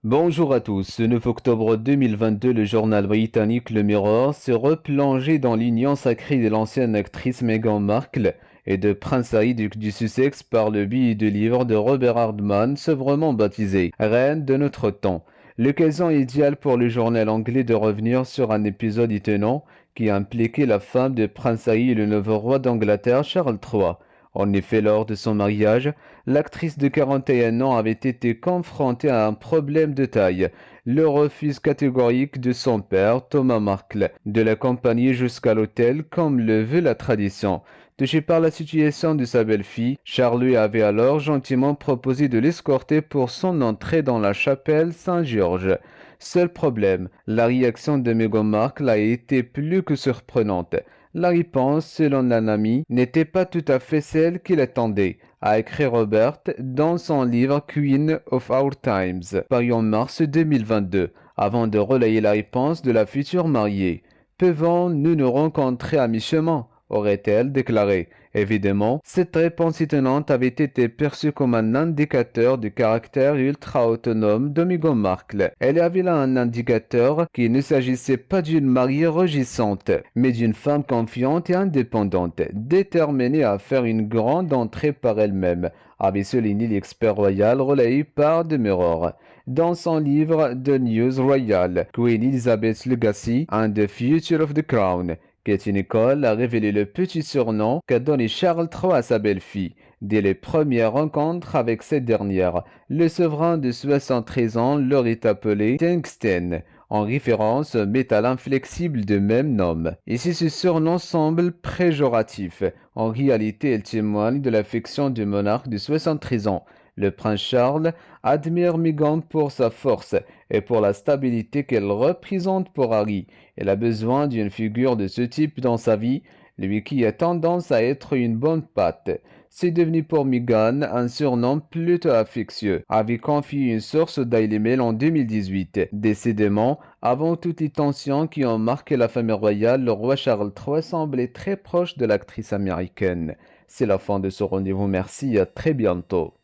Bonjour à tous. Le 9 octobre 2022, le journal britannique Le Mirror s'est replongé dans l'union sacrée de l'ancienne actrice Meghan Markle et de Prince Harry, duc du Sussex, par le biais du livre de Robert Hardman, sobrement baptisé Reine de notre temps. L'occasion idéale pour le journal anglais de revenir sur un épisode étonnant qui impliquait la femme de Prince Harry et le nouveau roi d'Angleterre Charles III. En effet, lors de son mariage, l'actrice de 41 ans avait été confrontée à un problème de taille, le refus catégorique de son père, Thomas Markle, de l'accompagner jusqu'à l'hôtel comme le veut la tradition. Touché par la situation de sa belle-fille, Charles lui avait alors gentiment proposé de l'escorter pour son entrée dans la chapelle Saint-Georges. Seul problème, la réaction de Meghan Markle a été plus que surprenante. La réponse, selon un ami, n'était pas tout à fait celle qu'il attendait, a écrit Robert dans son livre Queen of Our Times, paru en mars 2022, avant de relayer la réponse de la future mariée. Pouvons-nous nous rencontrer à mi-chemin? Aurait-elle déclaré. Évidemment, cette réponse étonnante avait été perçue comme un indicateur du caractère ultra-autonome de Meghan Markle. Elle avait là un indicateur qu'il ne s'agissait pas d'une mariée rugissante, mais d'une femme confiante et indépendante, déterminée à faire une grande entrée par elle-même, avait souligné l'expert royal relayé par The Mirror. Dans son livre The News Royal, Queen Elizabeth's Legacy and the Future of the Crown, Katie Nicole a révélé le petit surnom qu'a donné Charles III à sa belle-fille. Dès les premières rencontres avec cette dernière, le souverain de 73 ans l'aurait appelé Tungsten, en référence au métal inflexible de même nom. Et si ce surnom semble péjoratif, en réalité il témoigne de l'affection du monarque de 73 ans. Le prince Charles admire Meghan pour sa force et pour la stabilité qu'elle représente pour Harry. Elle a besoin d'une figure de ce type dans sa vie, lui qui a tendance à être une bonne patte. C'est devenu pour Meghan un surnom plutôt affectueux, avait confié une source Daily Mail en 2018. Décidément, avant toutes les tensions qui ont marqué la famille royale, le roi Charles III semblait très proche de l'actrice américaine. C'est la fin de ce rendez-vous, merci et à très bientôt.